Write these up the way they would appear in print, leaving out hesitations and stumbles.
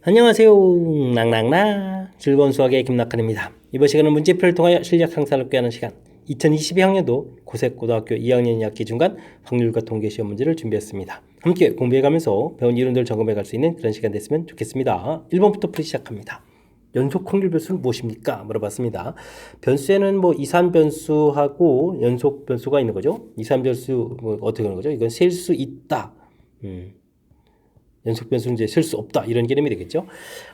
안녕하세요. 낭낭낭 즐거운 수학의 김낙한입니다. 이번 시간은 문제표를 통하여 실력 향상을 꾀하는 시간 2022학년도 고색고등학교 2학년 2학기 중간 확률과 통계 시험 문제를 준비했습니다. 함께 공부해가면서 배운 이론들을 점검해 갈 수 있는 그런 시간 됐으면 좋겠습니다. 1번부터 풀이 시작합니다. 연속 확률 변수는 무엇입니까? 물어봤습니다. 변수에는 뭐 이산 변수하고 연속 변수가 있는 거죠. 이산 변수 어떻게 하는 거죠? 이건 셀 수 있다. 연속 변수는 이제 셀 수 없다 이런 개념이 되겠죠.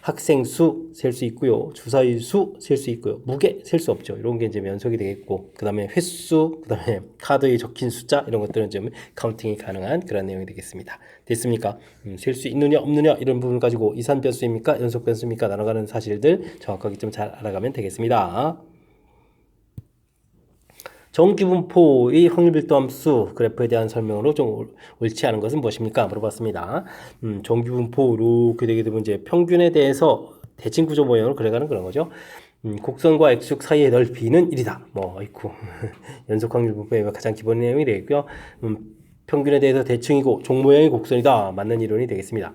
학생 수 셀 수 있고요, 주사위 수 셀 수 있고요, 무게 셀 수 없죠. 이런 게 이제 연속이 되겠고, 그 다음에 횟수, 그 다음에 카드에 적힌 숫자 이런 것들은 좀 카운팅이 가능한 그런 내용이 되겠습니다. 됐습니까? 셀 수 있느냐 없느냐 이런 부분 가지고 이산 변수입니까, 연속 변수입니까 나눠가는 사실들 정확하게 좀 잘 알아가면 되겠습니다. 정기분포의 확률밀도함수 그래프에 대한 설명으로 좀 옳지 않은 것은 무엇입니까? 물어봤습니다. 정기분포 이렇게 되게 되면 이제 평균에 대해서 대칭 구조 모양으로 그려가는 그런 거죠. 곡선과 x축 사이의 넓이는 1이다. 뭐 아이쿠 연속 확률분포의 가장 기본 내용이 되겠고요. 평균에 대해서 대칭이고 종 모양의 곡선이다. 맞는 이론이 되겠습니다.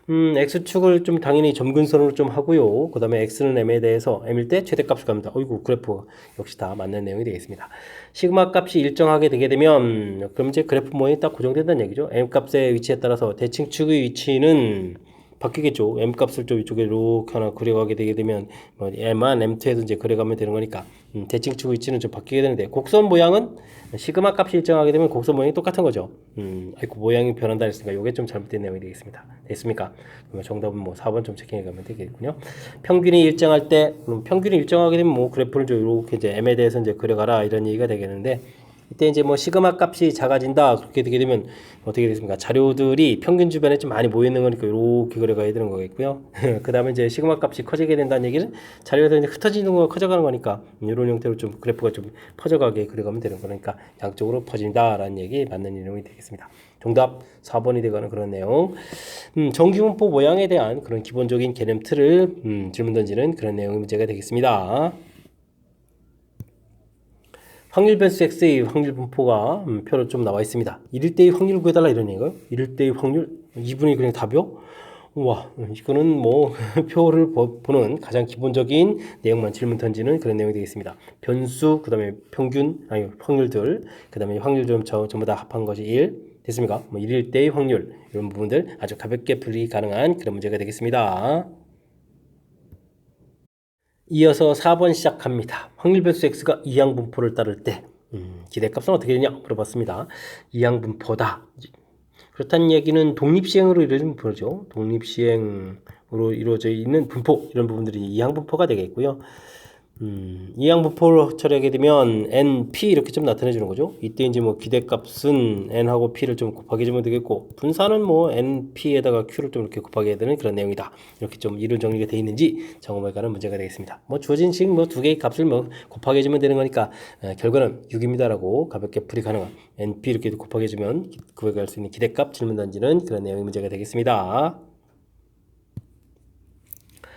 x축을 좀 당연히 점근선으로 좀 하고요. 그 다음에 x는 m에 대해서 m일 때 최대값을 갑니다. 어이구 그래프 역시 다 맞는 내용이 되겠습니다. 시그마 값이 일정하게 되게 되면 그럼 이제 그래프 모양이 딱 고정된다는 얘기죠. m 값의 위치에 따라서 대칭축의 위치는 바뀌겠죠. m 값을 좀 이쪽에 이렇게 하나 그려가게 되게 되면 뭐 m만 m2에서 이제 그려가면 되는 거니까 대칭축 위치는 좀 바뀌게 되는데 곡선 모양은 시그마 값이 일정하게 되면 곡선 모양이 똑같은 거죠. 아이고 모양이 변한다 했으니까 이게 좀 잘못된 내용이 되겠습니다. 됐습니까? 그러면 정답은 뭐 4번 좀 체킹해 가면 되겠군요. 평균이 일정할 때 평균이 일정하게 되면 뭐 그래프를 좀 이렇게 이제 m에 대해서 이제 그려가라 이런 얘기가 되겠는데 이때 이제 뭐 시그마 값이 작아진다 그렇게 되게 되면 어떻게 되겠습니까? 자료들이 평균 주변에 좀 많이 모여 있는 거니까 이렇게 그려가야 되는 거겠고요. 그 다음에 이제 시그마 값이 커지게 된다는 얘기는 자료에서 이제 흩어지는 거가 커져가는 거니까 이런 형태로 좀 그래프가 좀 퍼져가게 그려가면 되는 거니까 양쪽으로 퍼진다라는 얘기 맞는 내용이 되겠습니다. 정답 4번이 되가는 그런 내용. 정기분포 모양에 대한 그런 기본적인 개념 틀을 질문 던지는 그런 내용의 문제가 되겠습니다. 확률 변수 x의 확률 분포가 표로 좀 나와 있습니다. 1대1 확률 구해달라 이런 얘기예요. 1대1 확률 2분의 그냥 답이요? 우와 이거는 뭐 표를 보는 가장 기본적인 내용만 질문 던지는 그런 내용이 되겠습니다. 변수 그 다음에 평균 아니 확률들 그 다음에 확률 전부 다 합한 것이 1 됐습니까? 뭐 1대1 확률 이런 부분들 아주 가볍게 풀이 가능한 그런 문제가 되겠습니다. 이어서 4번 시작합니다. 확률변수 x가 이항분포를 따를 때 기대값은 어떻게 되냐 물어봤습니다. 이항분포다. 그렇다는 얘기는 독립시행으로 이루어진 분포죠. 독립시행으로 이루어져 있는 분포 이런 부분들이 이항분포가 되겠고요. 이항분포를 처리하게 되면 NP 이렇게 좀 나타내 주는 거죠. 이때 이제 뭐 기대값은 N하고 P를 좀 곱하게 해주면 되겠고 분산은 뭐 NP에다가 Q를 좀 이렇게 곱하게 해야 되는 그런 내용이다. 이렇게 좀 이론 정리가 되어 있는지 점검해 가는 문제가 되겠습니다. 뭐 주어진 식 뭐 두 개의 값을 뭐 곱하게 해주면 되는 거니까 결과는 6입니다라고 가볍게 풀이 가능한 NP 이렇게 곱하게 해주면 구해갈 수 있는 기대값 질문 던지는 그런 내용의 문제가 되겠습니다.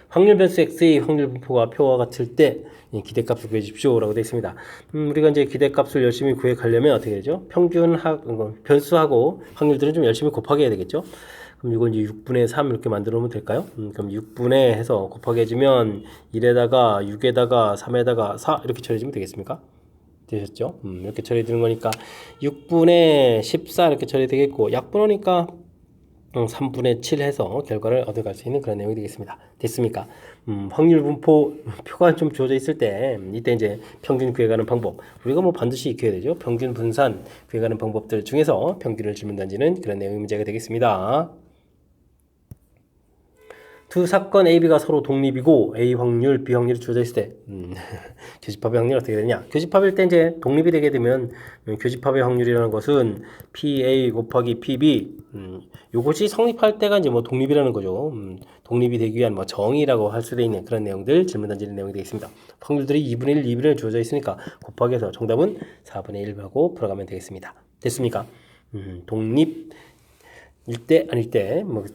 확률 변수 x의 확률 분포가 표와 같을 때 기대값을 구해 주십시오라고 되어 있습니다. 우리가 이제 기대값을 열심히 구해 가려면 어떻게 되죠? 변수하고 확률들은 좀 열심히 곱하게 해야 되겠죠? 그럼 이건 이제 6분의 3 이렇게 만들어 놓으면 될까요? 그럼 6분의 해서 곱하게 해주면 1에다가 6에다가 3에다가 4 이렇게 처리해주면 되겠습니까? 되셨죠? 이렇게 처리해주는 거니까 6분의 14 이렇게 처리되겠고 약분하니까 3분의 7 해서 결과를 얻어갈 수 있는 그런 내용이 되겠습니다. 됐습니까? 확률 분포 표가 좀 주어져 있을 때 이때 이제 평균 구해가는 방법 우리가 뭐 반드시 익혀야 되죠. 평균 분산 구해가는 방법들 중에서 평균을 질문 던지는 그런 내용의 문제가 되겠습니다. 두 사건 A, B가 서로 독립이고 A 확률, B 확률이 주어져 있을 때 교집합의 확률이 어떻게 되냐? 교집합일 때 이제 독립이 되게 되면 교집합의 확률이라는 것은 PA 곱하기 PB 요것이 성립할 때가 이제 뭐 독립이라는 거죠. 독립이 되기 위한 뭐 정의라고 할 수도 있는 그런 내용들 질문 던지는 내용이 되겠습니다. 확률들이 2분의 1, 2분의 1 주어져 있으니까 곱하기 해서 정답은 4분의 1하고 풀어가면 되겠습니다. 됐습니까? 독립일 때 아닐 때뭐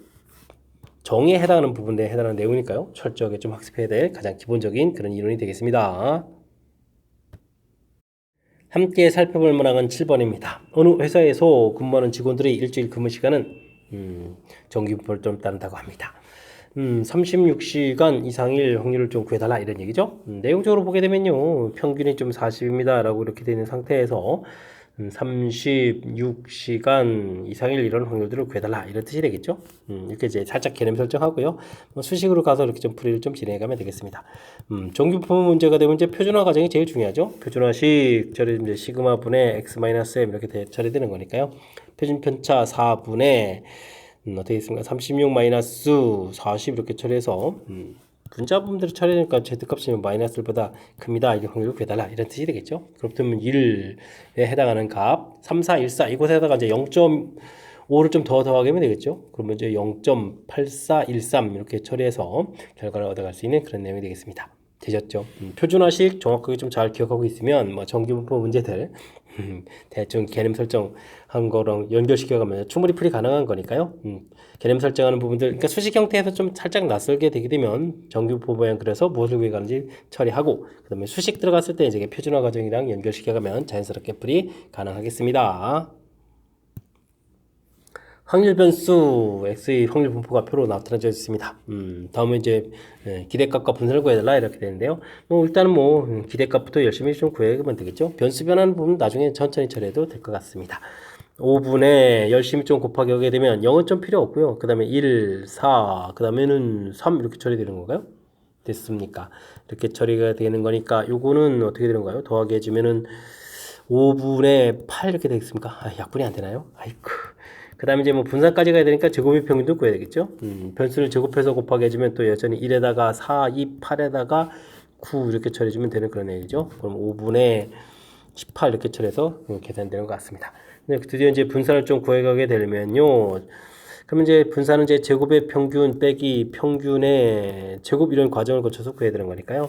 정의에 해당하는 부분에 해당하는 내용이니까요. 철저하게 좀 학습해야 될 가장 기본적인 그런 이론이 되겠습니다. 함께 살펴볼 문항은 7번입니다. 어느 회사에서 근무하는 직원들의 일주일 근무 시간은 정기분포를 좀 따른다고 합니다. 36시간 이상일 확률을 좀 구해달라 이런 얘기죠. 내용적으로 보게 되면요. 평균이 좀 40입니다. 라고 이렇게 되는 상태에서 36시간 이상일 이런 확률들을 구해달라 이런 뜻이 되겠죠. 이렇게 이제 살짝 개념 설정하고요. 수식으로 가서 이렇게 좀 풀이를 좀 진행해가면 되겠습니다. 정규분 문제가 되면 이제 표준화 과정이 제일 중요하죠. 표준화식 처리 이제 시그마 분의 x-m 이렇게 처리되는 거니까요. 표준 편차 4분의 어떻게 있습니까? 36-40 이렇게 처리해서 분자분들을 처리하니까 z값이 마이너스보다 큽니다. 이 확률을 구해달라 이런 뜻이 되겠죠. 그렇다면 1에 해당하는 값 3, 4, 1, 4 이곳에다가 이제 0.5를 좀 더하게 하면 되겠죠. 그러면 이제 0.8413 이렇게 처리해서 결과를 얻어갈 수 있는 그런 내용이 되겠습니다. 되셨죠? 표준화식 정확하게 좀 잘 기억하고 있으면 뭐 정규분포 문제들 대충 개념 설정한 거랑 연결시켜가면 충분히 풀이 가능한 거니까요. 개념 설정하는 부분들, 그러니까 수식 형태에서 좀 살짝 낯설게 되게 되면 정규분포 모양 그래서 무엇을 구해가는지 처리하고 그다음에 수식 들어갔을 때 이제 표준화 과정이랑 연결시켜가면 자연스럽게 풀이 가능하겠습니다. 확률 변수 x의 확률 분포가 표로 나타나져 있습니다. 다음은 이제 기대값과 분산을 구해달라 이렇게 되는데요. 일단은 기대값부터 열심히 좀 구해보면 되겠죠. 변수 변하는 부분 나중에 천천히 처리해도 될 것 같습니다. 5분에 열심히 좀 곱하기 하게 되면 0은 좀 필요 없고요. 그 다음에 1, 4, 그 다음에는 3 이렇게 처리되는 건가요? 됐습니까? 이렇게 처리가 되는 거니까 요거는 어떻게 되는 거예요? 더하기 해주면은 5분의 8 이렇게 되겠습니까? 약분이 안 되나요? 아이쿠. 그 다음에 이제 분산까지 가야 되니까 제곱의 평균도 구해야 되겠죠. 변수를 제곱해서 곱하기 해주면 또 여전히 1에다가 4, 2, 8에다가 9 이렇게 처리해주면 되는 그런 얘기죠. 그럼 5분의 18 이렇게 처리해서 계산되는 것 같습니다. 드디어 이제 분산을 좀 구해가게 되면요. 그러면 이제 분산은 이제 제곱의 평균 빼기 평균의 제곱 이런 과정을 거쳐서 구해야 되는 거니까요.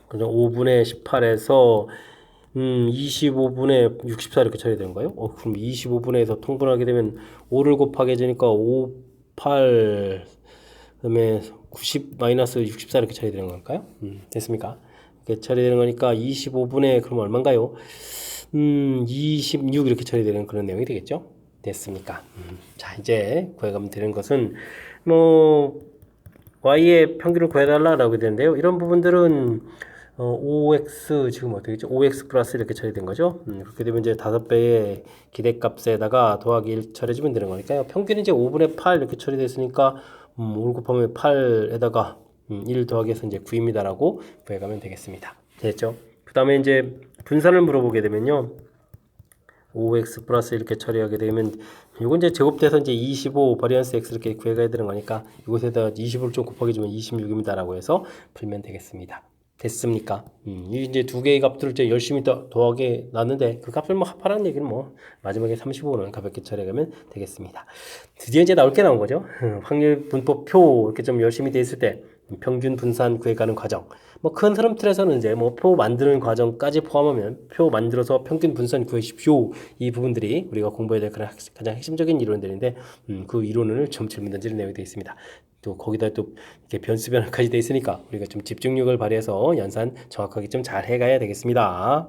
그래서 5분의 18에서 25분의 64 이렇게 처리되는 거예요. 그럼 25분에서 통분하게 되면 5를 곱하게 되니까 5, 8, 그다음에 90 마이너스 64 이렇게 처리되는 걸까요? 됐습니까? 이렇게 처리되는 거니까 25분에 그럼 얼마인가요? 26 이렇게 처리되는 그런 내용이 되겠죠? 됐습니까? 자, 이제 구해가면 되는 것은 y의 평균을 구해달라고 되는데요. 이런 부분들은 OX 지금 어떻게 되죠? OX 플러스 이렇게 처리된 거죠. 그렇게 되면 이제 5배의 기대값에다가 더하기 1 처리해주면 되는 거니까요. 평균이 이제 5분의 8 이렇게 처리됐으니까 5를 곱하면 8에다가 1 더하기 해서 이제 9입니다라고 구해가면 되겠습니다. 됐죠? 그 다음에 이제 분산을 물어보게 되면요. 5x 플러스 이렇게 처리하게 되면 이건 이제 제곱돼서 이제 25 바리언스 x 이렇게 구해가야 되는 거니까 이곳에다 25를 좀 곱하기 주면 26입니다라고 해서 풀면 되겠습니다. 됐습니까? 이 이제 두 개의 값들을 이제 열심히 더하게 놨는데 그 값을 합하라는 얘기는 마지막에 35는 가볍게 처리하면 되겠습니다. 드디어 이제 나올 게 나온 거죠. 확률 분포표 이렇게 좀 열심히 돼 있을 때 평균 분산 구해가는 과정. 큰 흐름 틀에서는 이제 표 만드는 과정까지 포함하면 표 만들어서 평균 분산 구하십시오. 이 부분들이 우리가 공부해야 될 가장 핵심적인 이론들인데 그 이론을 좀 질문 던지는 내용이 되어 있습니다. 또 거기다 또 이렇게 변수 변화까지 돼 있으니까 우리가 좀 집중력을 발휘해서 연산 정확하게 좀 잘 해가야 되겠습니다.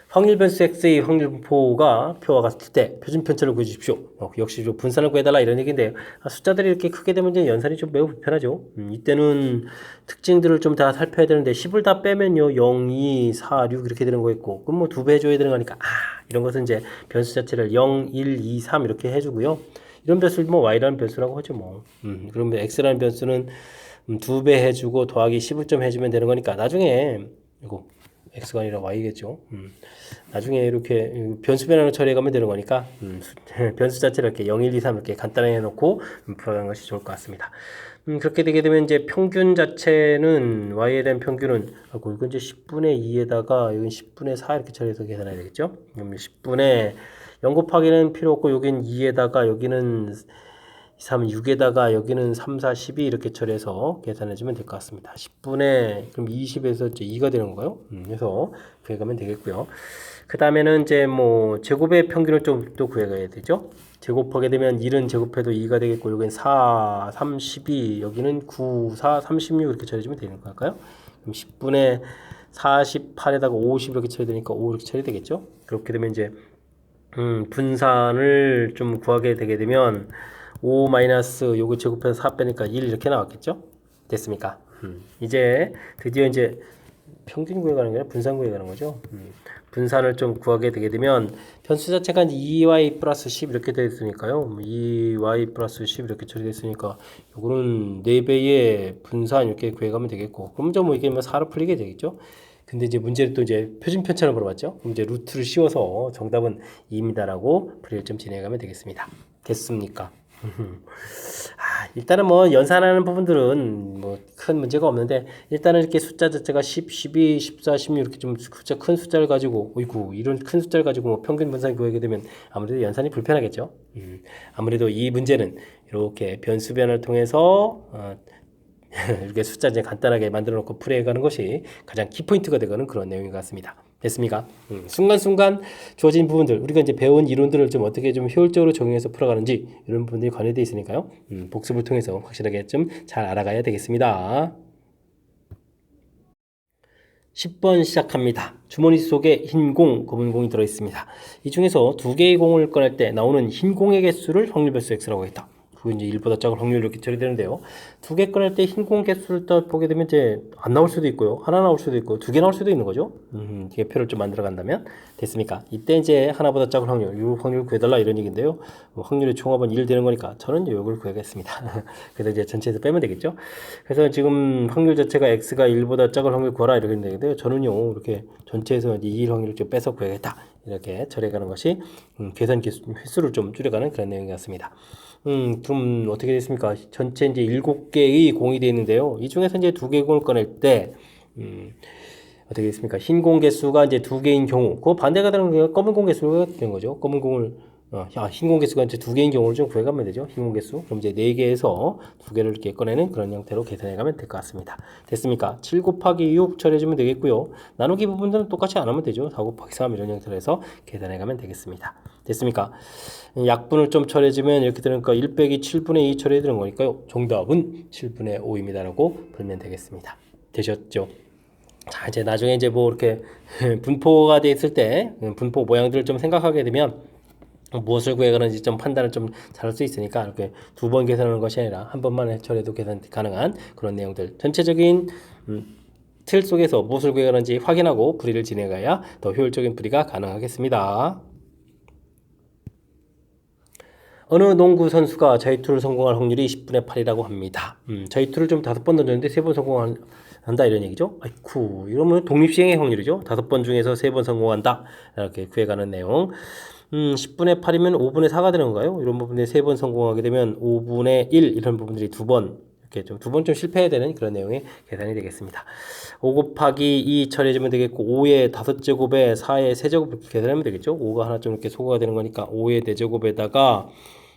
확률 변수 x의 확률 분포가 표와 같을 때 표준 편차를 구해주십시오. 역시 좀 분산을 구해달라 이런 얘기인데 숫자들이 이렇게 크게 되면 이제 연산이 좀 매우 불편하죠. 이때는 특징들을 좀 다 살펴야 되는데 10을 다 빼면요 0, 2, 4, 6 이렇게 되는 거 있고 그럼 2배 해줘야 되는 거니까 이런 것은 이제 변수 자체를 0, 1, 2, 3 이렇게 해주고요. 이런 변수를 y라는 변수라고 하죠 그러면 x라는 변수는 2배 해주고 더하기 10을 좀 해주면 되는 거니까 나중에 이거 x가 아니라 y겠죠. 나중에 이렇게 변수 변환을 처리해가면 되는 거니까 변수 자체를 이렇게 0, 1, 2, 3 이렇게 간단하게 해놓고 풀어가는 것이 좋을 것 같습니다. 그렇게 되게 되면 이제 평균 자체는 y에 대한 평균은 이건 이제 10분의 2에다가 여긴 10분의 4 이렇게 처리해서 계산해야 되겠죠. 그럼 10분의 0 곱하기는 필요 없고 여긴 2에다가 여기는 3, 6에다가 여기는 3, 4, 12 이렇게 처리해서 계산해주면 될 것 같습니다. 10분의 그럼 20에서 이제 2가 되는 건가요? 그래서 구해가면 되겠고요. 그 다음에는 이제 제곱의 평균을 좀 또 구해가야 되죠. 제곱하게 되면 1은 제곱해도 2가 되겠고 여기는 4, 3, 12 여기는 9, 4, 36 이렇게 처리해주면 되는 걸까요? 그럼 10분의 48에다가 50 이렇게 처리되니까 5 이렇게 처리되겠죠. 그렇게 되면 이제 분산을 좀 구하게 되게 되면 5 마이너스 요거 제곱해서 4 빼니까 1 이렇게 나왔겠죠? 됐습니까? 이제 드디어 이제 평균 구해가는 게 아니라 분산 구해가는 거죠. 분산을 좀 구하게 되게 되면 변수 자체가 이제 2y 플러스 10 이렇게 되어 있으니까요. 2y 플러스 10 이렇게 처리되어 있으니까 요거는 4배의 분산 이렇게 구해가면 되겠고, 그럼 좀 뭐 이게 뭐 4로 풀리게 되겠죠. 근데 이제 문제는 또 이제 표준 편차를 물어봤죠. 그럼 이제 루트를 씌워서 정답은 2입니다라고 풀이를 좀 진행하면 되겠습니다. 됐습니까? 일단은 뭐 연산하는 부분들은 뭐 큰 문제가 없는데, 일단은 이렇게 숫자 자체가 10, 12, 14, 16 이렇게 좀 숫자 큰 숫자를 가지고, 어이구 이런 큰 숫자를 가지고 뭐 평균 분산 구하게 되면 아무래도 연산이 불편하겠죠. 아무래도 이 문제는 이렇게 변수변을 통해서 이렇게 숫자 이제 간단하게 만들어 놓고 풀이해가는 것이 가장 키포인트가 되는 그런 내용인 것 같습니다. 됐습니까? 순간순간 주어진 부분들, 우리가 이제 배운 이론들을 좀 어떻게 좀 효율적으로 적용해서 풀어가는지 이런 부분들이 관여되어 있으니까요. 복습을 통해서 확실하게 좀 잘 알아가야 되겠습니다. 10번 시작합니다. 주머니 속에 흰 공, 검은 공이 들어있습니다. 이 중에서 두 개의 공을 꺼낼 때 나오는 흰 공의 개수를 확률별수 x라고 했다. 그건 이제 1보다 작은 확률 이렇게 처리되는데요. 두 개 꺼낼 때 흰 공 개수를 또 보게 되면 이제 안 나올 수도 있고요. 하나 나올 수도 있고 두 개 나올 수도 있는 거죠. 이게 표를 좀 만들어 간다면 됐습니까? 이때 이제 하나보다 작은 확률, 이 확률 구해달라 이런 얘기인데요. 확률의 총합은 1 되는 거니까 저는 이걸 구하겠습니다. 그래서 이제 전체에서 빼면 되겠죠. 그래서 지금 확률 자체가 x가 1보다 작은 확률 구하라 이렇게 되는데요. 저는요 이렇게 전체에서 2일 확률을 좀 빼서 구해야겠다 이렇게 처리해가는 것이 계산 횟수를 좀 줄여가는 그런 내용인 것 같습니다. 그럼 어떻게 됐습니까? 전체 이제 7개의 공이 되어 있는데요. 이 중에서 이제 2개 공을 꺼낼 때, 어떻게 됐습니까? 흰 공 개수가 이제 2개인 경우, 그 반대가 되는 게 검은 공 개수가 되는 거죠. 검은 공을, 흰 공 개수가 이제 2개인 경우를 좀 구해가면 되죠. 흰 공 개수. 그럼 이제 4개에서 2개를 이렇게 꺼내는 그런 형태로 계산해가면 될 것 같습니다. 됐습니까? 7 곱하기 6 처리해주면 되겠고요. 나누기 부분들은 똑같이 안 하면 되죠. 4 곱하기 3 이런 형태로 해서 계산해가면 되겠습니다. 됐습니까? 약분을 좀 처리해주면 이렇게 되니까 1 빼기 7분의 2 처리해 주는 거니까요. 정답은 7분의 5입니다라고 풀면 되겠습니다. 되셨죠? 자, 이제 나중에 이제 뭐 이렇게 분포가 돼 있을 때 분포 모양들을 좀 생각하게 되면 무엇을 구해가는지 좀 판단을 좀 잘할 수 있으니까 이렇게 2번 계산하는 것이 아니라 한 번만 처리해도 계산 가능한 그런 내용들, 전체적인 틀 속에서 무엇을 구해가는지 확인하고 풀이를 진행해야 더 효율적인 풀이가 가능하겠습니다. 어느 농구 선수가 자유투를 성공할 확률이 10분의 8이라고 합니다. 자유투를 좀 5번 던졌는데 3번 성공한다 이런 얘기죠. 아이쿠, 이러면 독립시행의 확률이죠. 5번 중에서 3번 성공한다 이렇게 구해가는 내용. 10분의 8이면 5분의 4가 되는 건가요? 이런 부분에 3번 성공하게 되면 5분의 1 이런 부분들이 2번 이렇게 좀 2번 좀 실패해야 되는 그런 내용의 계산이 되겠습니다. 5 곱하기 2 처리해주면 되겠고 5의 5제곱에 4의 세제곱 이렇게 계산하면 되겠죠. 5가 하나 좀 이렇게 소거가 되는 거니까 5의 4제곱에다가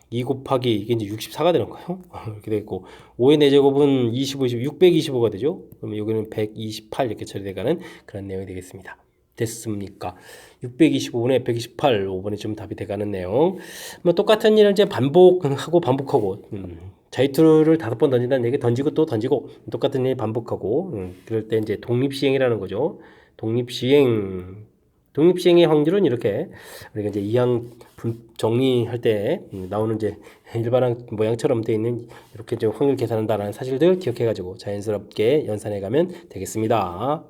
2 곱하기 이게 이제 64가 되는 거예요. 이렇게 되겠고 5의 4제곱은 25, 625가 되죠. 그러면 여기는 128 이렇게 처리돼가는 그런 내용이 되겠습니다. 됐습니까? 625분의 128, 5번이 좀 답이 돼가는 내용. 뭐 똑같은 일을 이제 반복하고 자유투를 5번 던진다는 얘기, 던지고 또 던지고 똑같은 일 반복하고 그럴 때 이제 독립시행이라는 거죠. 독립시행의 확률은 이렇게 우리가 이제 이항 정리할 때 나오는 이제 일반항 모양처럼 되어 있는 이렇게 좀 확률 계산한다는 사실들 기억해가지고 자연스럽게 연산해 가면 되겠습니다.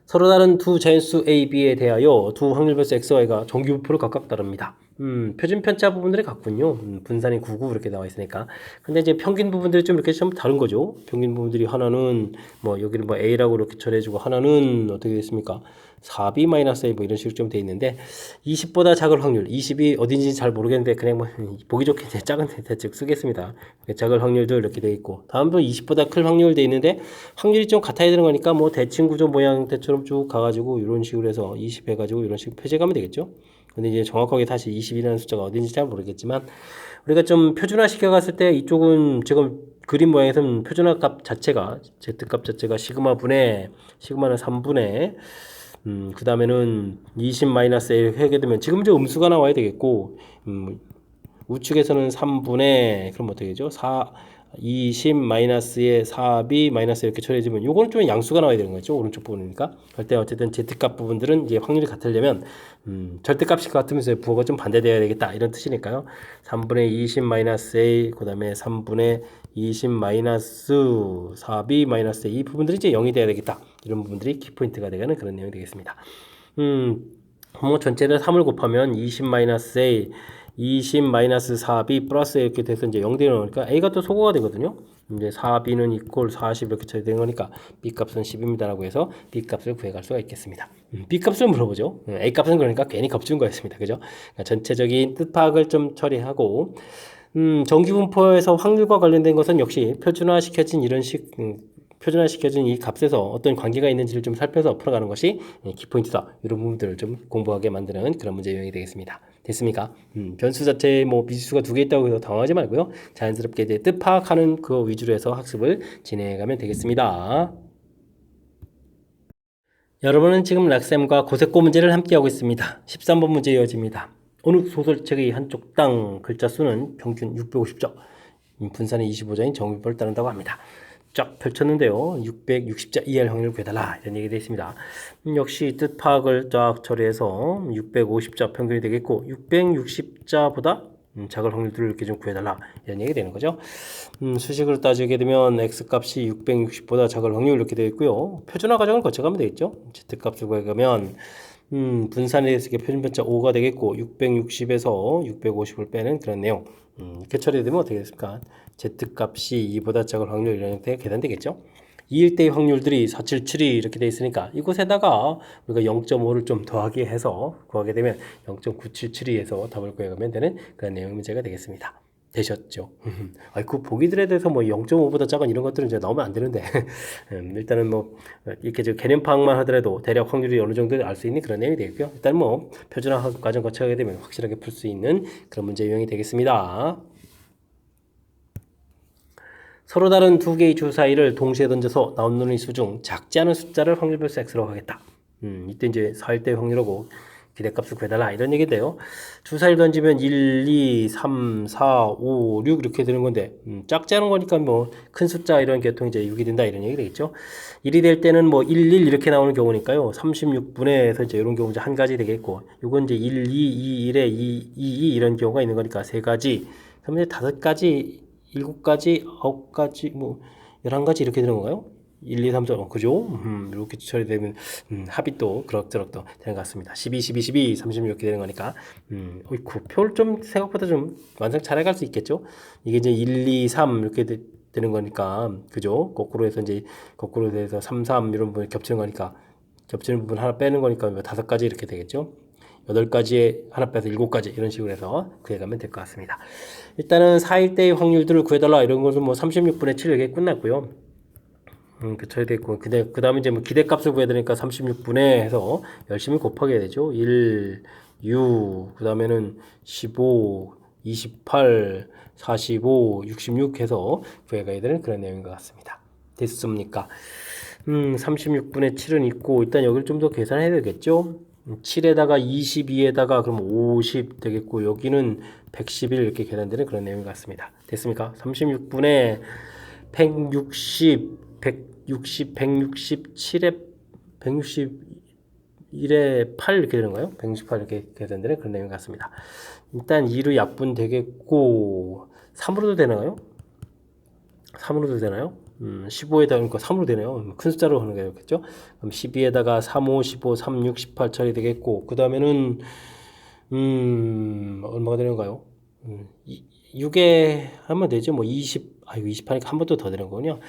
서로 다른 두 자연수 A, B에 대하여 두 확률별수 X, Y가 정규부호를 각각 다릅니다. 표준 편차 부분들이 같군요. 분산이 9, 9 이렇게 나와 있으니까. 근데 이제 평균 부분들이 좀 이렇게 좀 다른 거죠. 평균 부분들이 하나는 뭐 여기를 뭐 A라고 이렇게 처리해주고 하나는 어떻게 됐습니까? 4B-A 뭐 이런 식으로 좀 돼 있는데 20보다 작을 확률, 20이 어딘지 잘 모르겠는데 그냥 뭐 보기 좋게 작은 대책 쓰겠습니다. 작을 확률도 이렇게 돼 있고 다음도 20보다 클 확률 돼 있는데 확률이 좀 같아야 되는 거니까 뭐 대칭 구조 모양 대처럼 쭉 가가지고 이런 식으로 해서 20 해가지고 이런 식으로 표제가면 되겠죠. 근데 이제 정확하게 다시 20이라는 숫자가 어딘지 잘 모르겠지만 우리가 좀 표준화 시켜갔을 때 이쪽은 지금 그림 모양에서는 표준화 값 자체가 Z값 자체가 시그마분의 시그마는 3분의 그 다음에는 20-A 하게 되면 지금 이제 음수가 나와야 되겠고 우측에서는 3분의 그럼 어떻게 되죠? 20 마이너스에 4b 마이너스 이렇게 처리해주면 요거는 좀 양수가 나와야 되는 거죠. 오른쪽 부분이니까. 할 때 어쨌든 z값 부분들은 이제 확률이 같으려면 절대값이 같으면서 부호가 좀 반대되어야 되겠다 이런 뜻이니까요. 3분의 20 마이너스 a 그 다음에 3분의 20 마이너스 4b 마이너스 a 이 부분들이 이제 0이 돼야 되겠다. 이런 부분들이 키포인트가 되는 그런 내용이 되겠습니다. 뭐 전체를 3을 곱하면 20 마이너스 a 20 마이너스 4b 플러스 이렇게 돼서 이제 0 되는 거니까 a가 또 소거가 되거든요. 이제 4b는 이퀄 40 이렇게 처리 되는 거니까 b 값은 10입니다라고 해서 b 값을 구해갈 수가 있겠습니다. b 값을 물어보죠. a 값은 그러니까 괜히 겁준 거였습니다. 그죠? 그러니까 전체적인 뜻 파악을 좀 처리하고 정규분포에서 확률과 관련된 것은 역시 표준화시켜진 이런 식 표준화시켜진 이 값에서 어떤 관계가 있는지를 좀 살펴서 풀어가는 것이 키포인트다. 이런 부분들을 좀 공부하게 만드는 그런 문제 유형이 되겠습니다. 됐습니까? 변수 자체에 뭐 미지수가 두 개 있다고 해서 당황하지 말고요. 자연스럽게 이제 뜻 파악하는 그거 위주로 해서 학습을 진행해가면 되겠습니다. 여러분은 지금 락쌤과 고색고 문제를 함께하고 있습니다. 13번 문제 이어집니다. 어느 소설책의 한쪽 땅 글자 수는 평균 650자, 분산의 25자인 정비법을 따른다고 합니다. 쫙 펼쳤는데요. 660자 이하일 확률을 구해달라 이런 얘기가 되어 있습니다. 역시 뜻 파악을 쫙 처리해서 650자 평균이 되겠고 660자보다 작을 확률들을 이렇게 좀 구해달라 이런 얘기가 되는 거죠. 수식으로 따지게 되면 x값이 660보다 작을 확률 이렇게 되어 있고요. 표준화 과정을 거쳐가면 되겠죠. z값을 구해가면 분산에 대해서 표준편차 5가 되겠고 660에서 650을 빼는 그런 내용. 이렇게 처리되면 어떻게 됐습니까? z값이 2보다 작을 확률 이런 형태가 계산되겠죠. 2일 때의 확률들이 477이 이렇게 돼 있으니까 이곳에다가 우리가 0.5를 좀 더하게 해서 구하게 되면 0.9772에서 답을 구해가면 되는 그런 내용 문제가 되겠습니다. 되셨죠? 그 보기들에 대해서 뭐 0.5보다 작은 이런 것들은 이제 나오면 안 되는데 일단은 뭐 이렇게 저 개념 파악만 하더라도 대략 확률이 어느 정도 알 수 있는 그런 내용이 되겠고요. 일단 뭐 표준화 과정 거쳐가게 되면 확실하게 풀 수 있는 그런 문제 유형이 되겠습니다. 서로 다른 두 개의 주 사이를 동시에 던져서 나온 논의 수 중 작지 않은 숫자를 확률별수 x라고 하겠다. 이때 이제 4일대 확률하고 기대값을 구해달라 이런 얘기인데요. 주 사이를 던지면 1, 2, 3, 4, 5, 6 이렇게 되는 건데 작지 않은 거니까 뭐 큰 숫자 이런 계통이 이제 6이 된다 이런 얘기 되겠죠. 1이 될 때는 뭐 1, 1 이렇게 나오는 경우니까요. 36분의 이제 이런 경우 이제 한 가지 되겠고 이건 이제 1, 2, 2, 1에 2, 2, 2 이런 경우가 있는 거니까 세 가지. 그러면 이제 5가지 7가지, 9가지, 뭐 11가지 이렇게 되는 건가요? 1, 2, 3, 4, 그죠? 이렇게 처리되면 합이 또 그럭저럭 또 되는 것 같습니다. 12, 12, 12, 36 이렇게 되는 거니까 어이쿠, 표를 좀 생각보다 좀 완성 잘 해갈 수 있겠죠? 이게 이제 1, 2, 3 이렇게 되는 거니까 그죠? 거꾸로 해서 이제 거꾸로 해서 3, 3 이런 부분이 겹치는 거니까 겹치는 부분 하나 빼는 거니까 5가지 이렇게 되겠죠? 8가지에 하나 빼서 7가지 이런 식으로 해서 구해가면 될 것 같습니다. 일단은 4일 때의 확률들을 구해달라 이런 것은 뭐 36분의 7 이렇게 끝났고요. 그쳐야 되고 그 다음에 이제 뭐 기대값을 구해야 되니까 36분의 해서 열심히 곱하게 되죠. 1, 6, 그 다음에는 15, 28, 45, 66 해서 구해가야 되는 그런 내용인 것 같습니다. 됐습니까? 36분의 7은 있고 일단 여기를 좀 더 계산해야 되겠죠. 7에다가 22에다가 그럼 50 되겠고 여기는 111 이렇게 계산되는 그런 내용 같습니다. 됐습니까? 36분의 160, 160, 167에 161에 8 이렇게 되는 거예요. 168 이렇게 계산되는 그런 내용 같습니다. 일단 2로 약분 되겠고 3으로도 되나요? 3으로도 되나요? 15에다가 그러니까 3으로 되네요. 큰 숫자로 하는 게 되겠죠. 그럼 12에다가 3, 5, 15, 3, 6, 18 처리 되겠고 그 다음에는 얼마가 되는가요? 6에 하면 되죠. 뭐 20, 이거 20 하니까 한 번 더 되는 거군요.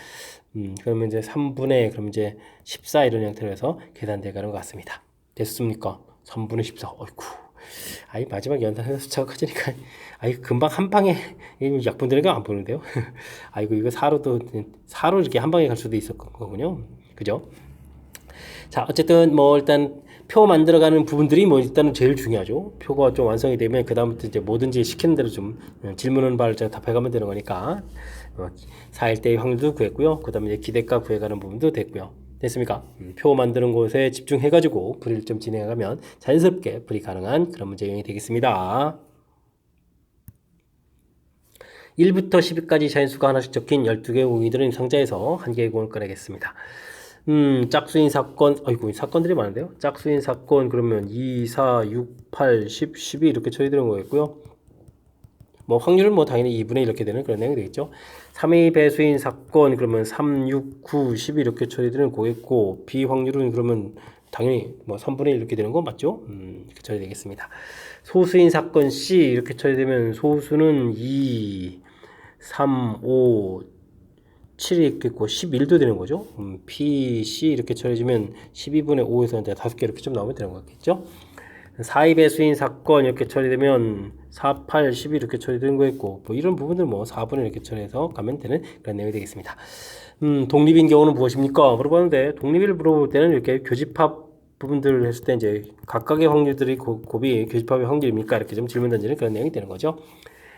그러면 이제 3분의 그럼 이제 14 이런 형태로 해서 계산돼 가는 것 같습니다. 됐습니까? 3분의 14. 어이쿠. 마지막 연산해서 숫자가 커지니까 금방 한 방에 약분 되는 거 안 보는데요. 이거 4로 이렇게 한 방에 갈 수도 있을 거군요. 그죠? 자, 어쨌든 뭐 일단 표 만들어가는 부분들이 뭐 일단은 제일 중요하죠. 표가 좀 완성이 되면 그 다음부터 이제 뭐든지 시키는 대로 좀 질문은 바로 답해가면 되는 거니까 4일 때의 확률도 구했고요. 그 다음에 이제 기대값 구해가는 부분도 됐고요. 됐습니까? 표 만드는 곳에 집중해가지고 풀이를 좀 진행하면 자연스럽게 풀이 가능한 그런 문제 유형이 되겠습니다. 1부터 10까지 자연수가 하나씩 적힌 12개의 공이 들은 상자에서 한 개의 공을 꺼내겠습니다. 짝수인 사건, 아이고, 사건들이 많은데요. 짝수인 사건, 그러면 2, 4, 6, 8, 10, 12 이렇게 처리되는 거겠고요. 뭐 확률은 뭐 당연히 2분의 1 이렇게 되는 그런 내용이 되겠죠. 3의 배수인 사건, 그러면 3, 6, 9, 12 이렇게 처리되는 거겠고, 비확률은 그러면 당연히 뭐 3분의 1 이렇게 되는 거 맞죠? 이렇게 처리되겠습니다. 소수인 사건 C 이렇게 처리되면 소수는 2, 3, 5, 7이 있겠고 11도 되는 거죠. P, C 이렇게 처리해주면 12분의 5에서 이제 5개 이렇게 좀 나오면 되는 거겠죠. 4의 배수인 사건 이렇게 처리되면 4, 8, 12 이렇게 처리되는 거겠고 뭐 이런 부분들 뭐 4분의 이렇게 처리해서 가면 되는 그런 내용이 되겠습니다. 독립인 경우는 무엇입니까? 물어봤는데 독립을 물어볼 때는 이렇게 교집합 부분들을 했을 때 이제 각각의 확률들이 곱이 교집합의 확률입니까? 이렇게 좀 질문 던지는 그런 내용이 되는 거죠.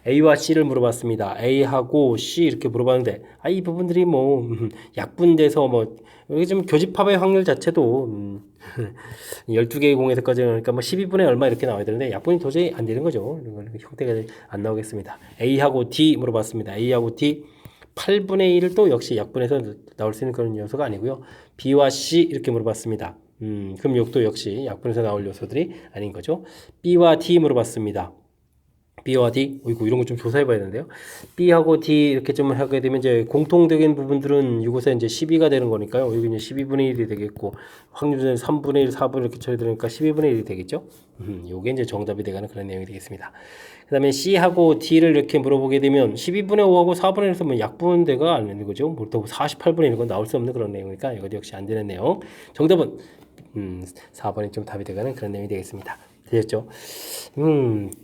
A와 C를 물어봤습니다. A하고 C 이렇게 물어봤는데 이 부분들이 뭐 약분돼서 뭐 여기 좀 교집합의 확률 자체도 12개의 공에서까지 그러니까 뭐 12분의 얼마 이렇게 나와야 되는데 약분이 도저히 안 되는 거죠. 형태가 안 나오겠습니다. A하고 D 물어봤습니다. A하고 D 8분의 1을 또 역시 약분해서 나올 수 있는 그런 요소가 아니고요. B와 C 이렇게 물어봤습니다. 그럼 이것도 역시 약분해서 나올 요소들이 아닌 거죠. B와 D 물어봤습니다. B와 D, 이런 거 좀 조사해 봐야 되는데요. B하고 D 이렇게 좀 하게 되면 이제 공통적인 부분들은 이곳에 이제 12가 되는 거니까요. 여기 이제 12분의 1이 되겠고, 확률은 3분의 1, 4분의 이렇게 처리되니까 12분의 1이 되겠죠. 요게 이제 정답이 되가는 그런 내용이 되겠습니다. 그 다음에 C하고 D를 이렇게 물어보게 되면 12분의 5하고 4분의 1에서 뭐 약분대가 안 되는 거죠. 그렇다고 48분의 1은 나올 수 없는 그런 내용이니까 이것도 역시 안 되는 내용. 정답은 4번이 좀 답이 되가는 그런 내용이 되겠습니다. 되셨죠?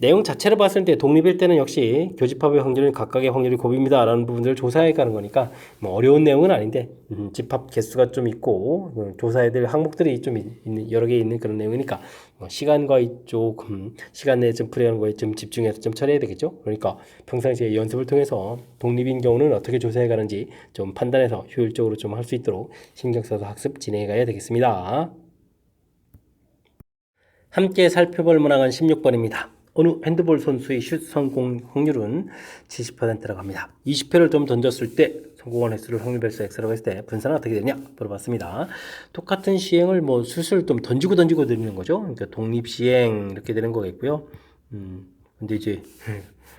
내용 자체를 봤을 때 독립일 때는 역시 교집합의 확률은 각각의 확률이 곱입니다 라는 부분들을 조사해 가는 거니까 뭐 어려운 내용은 아닌데 집합 개수가 좀 있고 조사해야 될 항목들이 좀 있는, 여러 개 있는 그런 내용이니까 시간과 이쪽 시간 내에 좀 풀이하는 거에 좀 집중해서 좀 처리해야 되겠죠. 그러니까 평상시에 연습을 통해서 독립인 경우는 어떻게 조사해 가는지 좀 판단해서 효율적으로 좀 할 수 있도록 신경 써서 학습 진행해 가야 되겠습니다. 함께 살펴볼 문항은 16번입니다. 어느 핸드볼 선수의 슛 성공 확률은 70%라고 합니다. 20회를 좀 던졌을 때 성공한 횟수를 확률 별수 X라고 했을 때 분산은 어떻게 되냐 물어봤습니다. 똑같은 시행을 뭐 슛을 좀 던지고 드리는 거죠. 그러니까 독립 시행 이렇게 되는 거겠고요. 근데 이제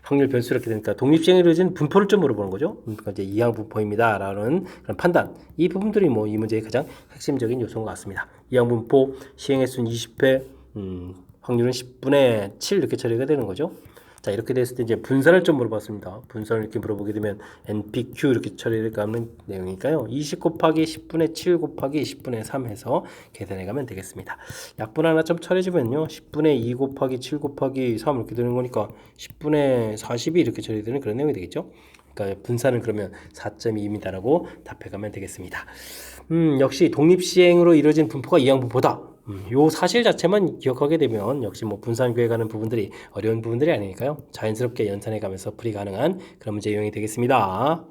확률 변수 이렇게 되니까 독립 시행에 이루어진 분포를 좀 물어보는 거죠. 그러니까 이제 이항 분포입니다라는 그런 판단. 이 부분들이 뭐 이 문제의 가장 핵심적인 요소인 것 같습니다. 이항 분포 시행 횟수는 20회. 확률은 10분의 7 이렇게 처리가 되는 거죠. 자, 이렇게 됐을 때 이제 분산을 좀 물어봤습니다. 분산을 이렇게 물어보게 되면 NPQ 이렇게 처리를 가는 내용이니까요. 20 곱하기 10분의 7 곱하기 10분의 3 해서 계산해 가면 되겠습니다. 약분 하나 좀 처리해주면요. 10분의 2 곱하기 7 곱하기 3 이렇게 되는 거니까 10분의 40이 이렇게 처리되는 그런 내용이 되겠죠. 그러니까 분산은 그러면 4.2입니다라고 답해 가면 되겠습니다. 역시 독립시행으로 이루어진 분포가 이항 분포다. 요 사실 자체만 기억하게 되면 역시 뭐 분산 구해가는 부분들이 어려운 부분들이 아니니까요. 자연스럽게 연산해 가면서 풀이 가능한 그런 문제 유형이 되겠습니다.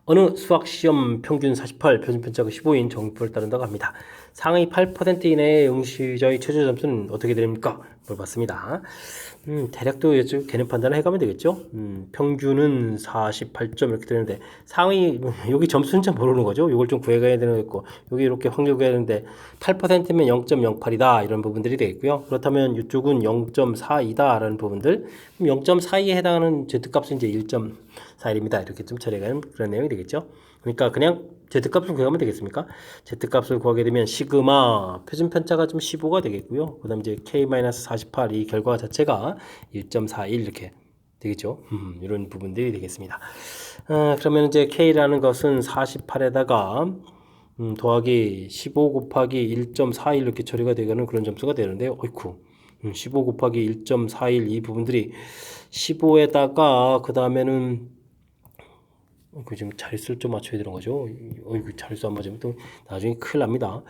어느 수학시험 평균 48, 표준 편차가 15인 정보를 따른다고 합니다. 상위 8% 이내의 응시자의 최저 점수는 어떻게 됩니까? 물어봤습니다. 대략도 개념 판단을 해가면 되겠죠. 평균은 48점 이렇게 되는데 상위 여기 점수는 잘 모르는 거죠. 이걸 좀 구해가야 되는 거고 여기 이렇게 확률 구해야 되는데 8%면 0.08이다 이런 부분들이 되겠고요. 그렇다면 이쪽은 0.42다라는 부분들 0.42에 해당하는 Z값은 이제 1.41입니다. 이렇게 좀 처리하는 그런 내용이 되겠죠. 그러니까 그냥 Z값을 구하면 되겠습니까? Z값을 구하게 되면 시그마 표준 편차가 좀 15가 되겠고요. 그 다음 이제 K-48 이 결과 자체가 1.41 이렇게 되겠죠. 이런 부분들이 되겠습니다. 그러면 이제 K라는 것은 48에다가 더하기 15 곱하기 1.41 이렇게 처리가 되는 그런 점수가 되는데요. 어이쿠. 15 곱하기 1.41 이 부분들이 15에다가 그 다음에는 지금 자릿수를 좀 맞춰야 되는 거죠. 자릿수 안 맞으면 또 나중에 큰일 납니다.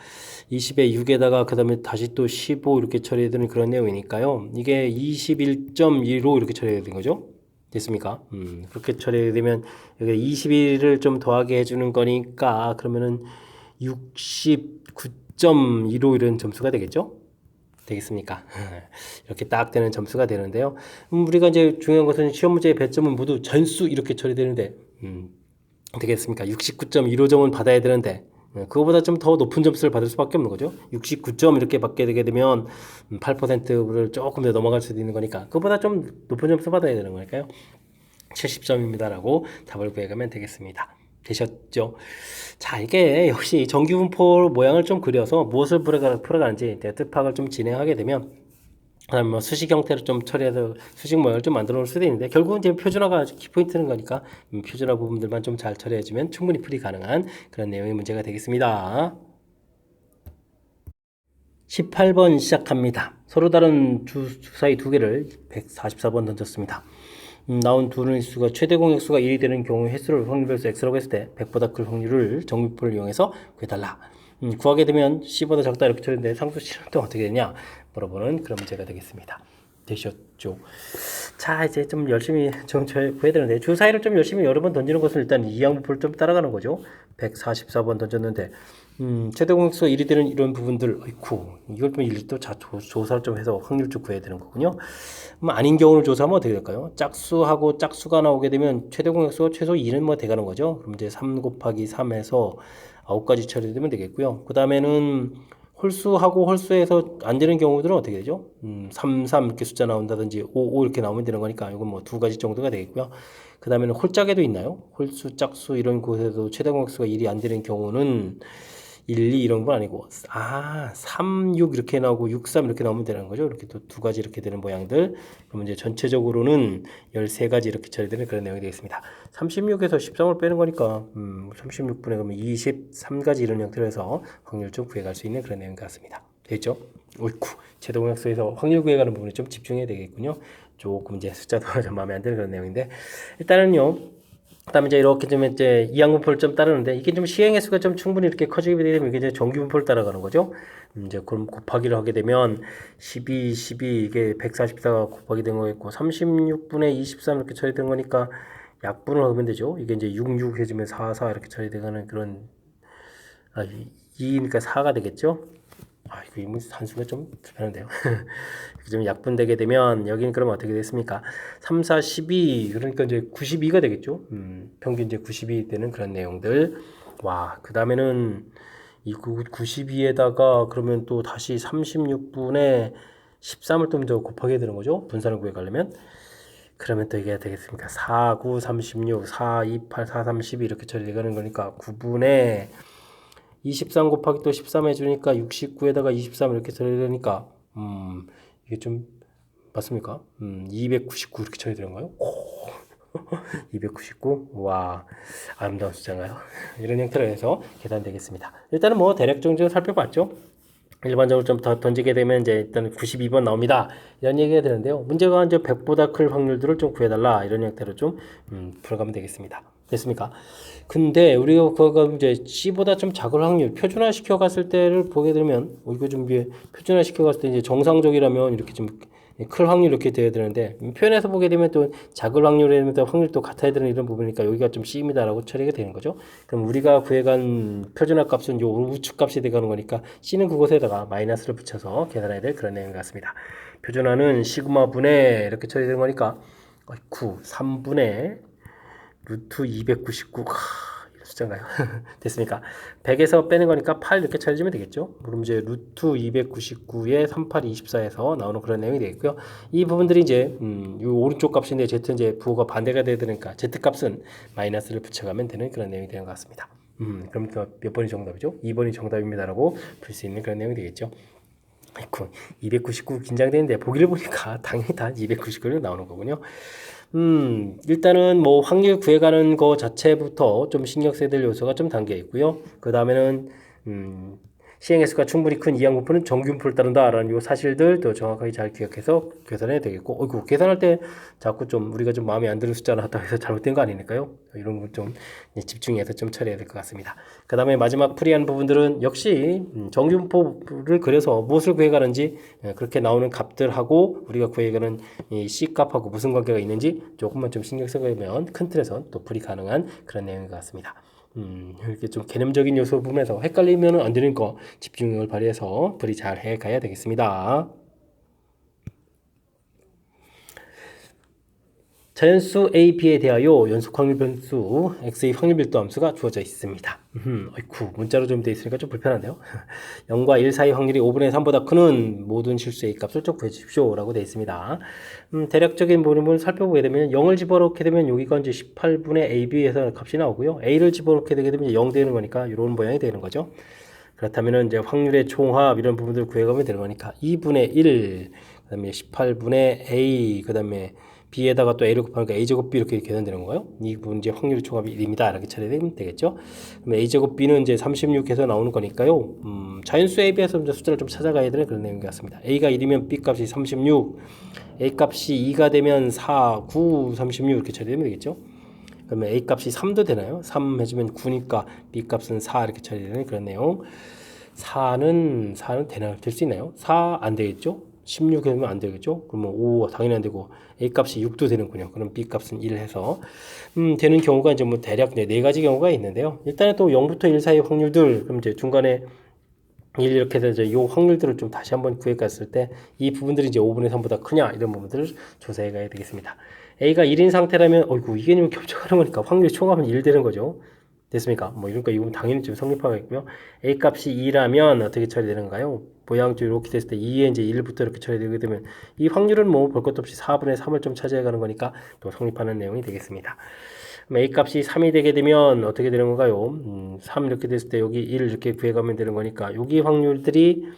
20에 6에다가 그 다음에 다시 또 15 이렇게 처리해야 되는 그런 내용이니까요. 이게 21.2로 이렇게 처리해야 되는 거죠. 됐습니까? 그렇게 처리되면 여기 21을 좀 더하게 해주는 거니까 그러면은 69.2로 이런 점수가 되겠죠. 되겠습니까? 이렇게 딱 되는 점수가 되는데요. 우리가 이제 중요한 것은 시험 문제의 배점은 모두 전수 이렇게 처리되는데, 되겠습니까? 69.15점은 받아야 되는데, 그거보다 좀 더 높은 점수를 받을 수밖에 없는 거죠. 69점 이렇게 받게 되게 되면 8%를 조금 더 넘어갈 수도 있는 거니까 그거보다 좀 높은 점수 받아야 되는 거니까요. 70점입니다라고 답을 구해가면 되겠습니다. 되셨죠? 자, 이게 역시 정규분포 모양을 좀 그려서 무엇을 풀어가는지 뜻파악을 좀 진행하게 되면 그다음에 뭐 수식 형태로 좀 처리해서 수식 모양을 좀 만들어 놓을 수도 있는데 결국은 이제 표준화가 키포인트는 거니까 표준화 부분들만 좀 잘 처리해주면 충분히 풀이 가능한 그런 내용의 문제가 되겠습니다. 18번 시작합니다. 서로 다른 주사위 두 개를 144번 던졌습니다. 나온 두 수가 최대 공약수가 1이 되는 경우 횟수를 확률별수 x라고 했을 때 100보다 클 확률을 정비표를 이용해서 구해달라. 구하게 되면 C보다 작다 이렇게 처리했는데 상수 C는 또 어떻게 되냐 물어보는 그런 문제가 되겠습니다. 되셨죠? 자, 이제 좀 열심히 좀 구해야 되는데 주사위를 좀 열심히 여러 번 던지는 것은 일단 이항부표를 좀 따라가는 거죠. 144번 던졌는데 최대 공약수가 1이 되는 이런 부분들, 어이쿠, 이걸 좀 일일이 또 조사를 좀 해서 확률 좀 구해야 되는 거군요. 아닌 경우를 조사하면 어떻게 될까요? 짝수하고 짝수가 나오게 되면 최대 공약수가 최소 2는 뭐 돼가는 거죠. 그럼 이제 3 곱하기 3에서 9까지 처리되면 되겠고요. 그 다음에는 홀수하고 홀수에서 안 되는 경우들은 어떻게 되죠? 3, 3 이렇게 숫자 나온다든지 5, 5 이렇게 나오면 되는 거니까 이건 뭐 두 가지 정도가 되겠고요. 그 다음에는 홀짝에도 있나요? 홀수, 짝수 이런 곳에도 최대 공약수가 1이 안 되는 경우는 1, 2 이런 건 아니고 3, 6 이렇게 나오고 6, 3 이렇게 나오면 되는 거죠. 이렇게 또 두 가지 이렇게 되는 모양들. 그러면 이제 전체적으로는 13가지 이렇게 처리되는 그런 내용이 되겠습니다. 36에서 13을 빼는 거니까 36분에 그러면 23가지 이런 형태로 해서 확률 좀 구해갈 수 있는 그런 내용 같습니다. 되겠죠? 옳고 최대 공약수에서 확률 구해가는 부분에 좀 집중해야 되겠군요. 조금 이제 숫자도 좀 마음에 안 드는 그런 내용인데 일단은요. 그다음에 이제 이렇게 좀 이제 이항분포를 좀 따르는데 이게 좀 시행의 수가 좀 충분히 이렇게 커지게 되면 이게 이제 정규분포를 따라가는 거죠. 이제 그럼 곱하기를 하게 되면 12, 12 이게 144가 곱하기 된 거겠고 36분의 23 이렇게 처리된 거니까 약분을 하면 되죠. 이게 이제 6, 6 해주면 4, 4 이렇게 처리되는 그런 2니까 4가 되겠죠. 이거 산수가 좀 불편한데요. 좀 약분되게 되면 여기는 그러면 어떻게 됐습니까? 3, 4, 12 그러니까 이제 92가 되겠죠. 평균 이제 92 되는 그런 내용들. 와, 그 다음에는 이 92에다가 그러면 또 다시 36분에 13을 또 먼저 곱하게 되는 거죠. 분산을 구해가려면. 그러면 또 이게 되겠습니까? 4, 9, 36, 4, 2, 8, 4, 3, 12 이렇게 처리되는 거니까 9분에 23 곱하기 또 13 해주니까 69에다가 23 이렇게 처리되니까 이게 좀 맞습니까? 299 이렇게 처리되는가요? 299? 와, 아름다운 숫자인가요? 이런 형태로 해서 계산되겠습니다. 일단은 뭐 대략 정도 살펴봤죠. 일반적으로 좀 더 던지게 되면 이제 일단 92번 나옵니다. 이런 얘기가 되는데요. 문제가 이제 100보다 클 확률들을 좀 구해달라 이런 형태로 좀 풀어가면 되겠습니다. 됐습니까? 근데 우리가 그거 이제 C보다 좀 작을 확률 표준화 시켜 갔을 때를 보게 되면 이거 좀 표준화 시켜 갔을 때 이제 정상적이라면 이렇게 좀 클 확률 이렇게 돼야 되는데 표현해서 보게 되면 또 작을 확률에는 확률도 같아야 되는 이런 부분이니까 여기가 좀 C입니다라고 처리가 되는 거죠. 그럼 우리가 구해간 표준화 값은 요 우측 값이 돼가는 거니까 C는 그곳에다가 마이너스를 붙여서 계산해야 될 그런 내용 같습니다. 표준화는 시그마 분의 이렇게 처리되는 거니까 3분의 루트 299 이런 숫자인가요? 됐습니까? 100에서 빼는 거니까 8 이렇게 처리하면 되겠죠. 그럼 이제 루트 299에 38, 24에서 나오는 그런 내용이 되겠고요. 이 부분들이 이제 이 오른쪽 값인데 Z 이제 부호가 반대가 돼야 되니까 Z 값은 마이너스를 붙여가면 되는 그런 내용이 되는 것 같습니다. 그럼 몇 번이 정답이죠? 2번이 정답입니다라고 풀 수 있는 그런 내용이 되겠죠. 아이쿠, 299 긴장되는데 보기를 보니까 당연히 다 299로 나오는 거군요. 일단은 뭐 확률 구해가는 거 자체부터 좀 신경 써야 될 요소가 좀 담겨 있고요. 그 다음에는 시행횟수가 충분히 큰 이항분포는 정균포를 따른다라는 요 사실들도 정확하게 잘 기억해서 계산해야 되겠고, 계산할 때 자꾸 좀 우리가 좀 마음에 안 드는 숫자를 하다 해서 잘못된 거 아니니까요. 이런 거 좀 집중해서 좀 처리해야 될 것 같습니다. 그 다음에 마지막 풀이한 부분들은 역시 정균포를 그려서 무엇을 구해가는지 그렇게 나오는 값들하고 우리가 구해가는 이 C 값하고 무슨 관계가 있는지 조금만 좀 신경 써보면 큰 틀에서 또 풀이 가능한 그런 내용인 것 같습니다. 이렇게 좀 개념적인 요소 부분에서 헷갈리면 안 되는 거 집중력을 발휘해서 풀이 잘 해가야 되겠습니다. 자연수 A, B에 대하여 연속 확률 변수 X의 확률 밀도 함수가 주어져 있습니다. 어이쿠, 문자로 좀 돼 있으니까 좀 불편한데요. 0과 1 사이 확률이 5분의 3보다 크는 모든 실수 A 값을 좀 구해주십시오 라고 되어 있습니다. 대략적인 부분을 살펴보게 되면 0을 집어넣게 되면 여기가 이제 18분의 AB에서 값이 나오고요. A를 집어넣게 되게 되면 0 되는 거니까 이런 모양이 되는 거죠. 그렇다면 이제 확률의 총합 이런 부분들을 구해가면 되는 거니까 2분의 1, 그 다음에 18분의 A, 그 다음에 B에다가 또 A를 곱하니까 A제곱 B 이렇게 계산되는 거예요. 이 부분 이제 확률의 총합이 1입니다. 이렇게 처리되면 되겠죠. 그럼 A제곱 B는 이제 36해서 나오는 거니까요. 자연수 A, B에서 이제 숫자를 좀 찾아가야 되는 그런 내용 같습니다. A가 1이면 B 값이 36, A 값이 2가 되면 4, 9, 36 이렇게 처리되면 되겠죠. 그러면 A 값이 3도 되나요? 3 해주면 9니까 B 값은 4 이렇게 처리되는 그런 내용. 4는 되나요? 될 수 있나요? 4 안 되겠죠? 16 해주면 안 되겠죠? 그러면 5 당연히 안 되고 A 값이 6도 되는군요. 그럼 B 값은 1 해서 되는 경우가 이제 뭐 대략 네 가지 경우가 있는데요. 일단은 또 0부터 1 사이 확률들 그럼 이제 중간에 1 이렇게 돼서 이 확률들을 좀 다시 한번 구해갔을 때 이 부분들이 이제 5분의 3보다 크냐 이런 부분들을 조사해 가야 되겠습니다. A가 1인 상태라면 어이구 이게 좀 겹쳐가는 거니까 확률이 총합은 1 되는 거죠. 됐습니까? 뭐 이러니까 이건 당연히 좀 성립하겠고요. A 값이 2라면 어떻게 처리되는가요? 모양도 이렇게 됐을 때 2에 이제 1부터 이렇게 처리되게 되면 이 확률은 뭐 볼 것도 없이 4분의 3을 좀 차지해 가는 거니까 또 성립하는 내용이 되겠습니다. A 값이 3이 되게 되면 어떻게 되는 건가요? 3 이렇게 됐을 때 여기 1 이렇게 구해가면 되는 거니까 여기 확률들이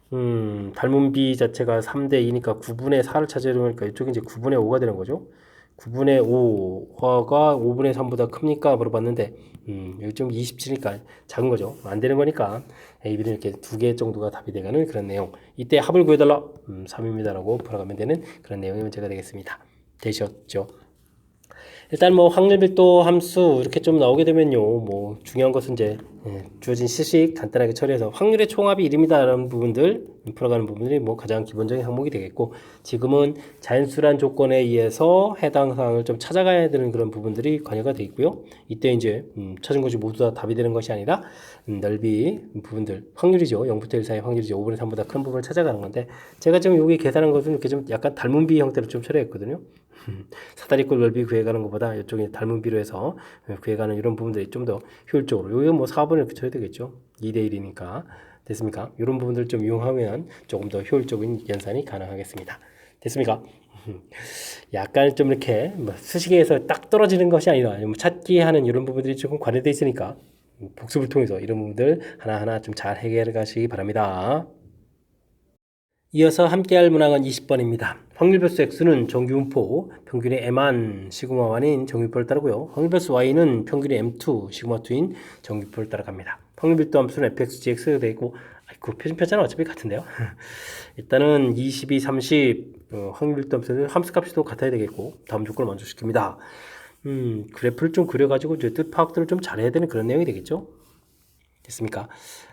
닮은 B 자체가 3대 2니까 9분의 4를 차지하려니까 이쪽이 이제 9분의 5가 되는 거죠. 9분의 5가 5분의 3보다 큽니까? 물어봤는데 여기 좀 27이니까 작은 거죠. 안 되는 거니까 A, B는 이렇게 두 개 정도가 답이 되가는 그런 내용. 이때 합을 구해달라. 3입니다라고 풀어가면 되는 그런 내용의 문제가 되겠습니다. 되셨죠? 일단 뭐 확률 밀도 함수 이렇게 좀 나오게 되면요. 뭐 중요한 것은 이제 주어진 실식 간단하게 처리해서 확률의 총합이 1입니다라는 부분들 풀어가는 부분들이 뭐 가장 기본적인 항목이 되겠고 지금은 자연수란 조건에 의해서 해당 사항을 좀 찾아가야 되는 그런 부분들이 관여가 되어 있고요. 이때 이제 찾은 것이 모두 다 답이 되는 것이 아니라 넓이 부분들 확률이죠. 0부터 1 사이 확률이죠. 5분의 3보다 큰 부분을 찾아가는 건데 제가 지금 여기 계산한 것은 이렇게 좀 약간 닮은 비 형태로 좀 처리했거든요. 사다리꼴 넓이 구해가는 것보다 이쪽에 닮은 비로 해서 구해가는 이런 부분들이 좀 더 효율적으로 여기 뭐 4번을 이렇게 쳐야 되겠죠. 2대 1이니까 됐습니까? 이런 부분들 좀 이용하면 조금 더 효율적인 연산이 가능하겠습니다. 됐습니까? 약간 좀 이렇게 뭐 수식에서 딱 떨어지는 것이 아니라 뭐 찾기 하는 이런 부분들이 조금 관여되어 있으니까 복습을 통해서 이런 부분들 하나하나 좀 잘 해결해 가시기 바랍니다. 이어서 함께할 문항은 20번입니다. 확률별수 X는 정규분포 평균의 M한 시그마1인 정규분포를 따르고요. 확률별수 Y는 평균의 M2 시그마2인 정규분포를 따라갑니다. 확률밀도 함수는 fx, gx가 되고 그 표준편차는 어차피 같은데요. 일단은 22, 30 확률밀도 함수는 함수값이 또 같아야 되겠고 다음 조건을 먼저 시킵니다. 그래프를 좀 그려가지고 이제 뜻 파악들을 좀 잘해야 되는 그런 내용이 되겠죠. 됐습니까?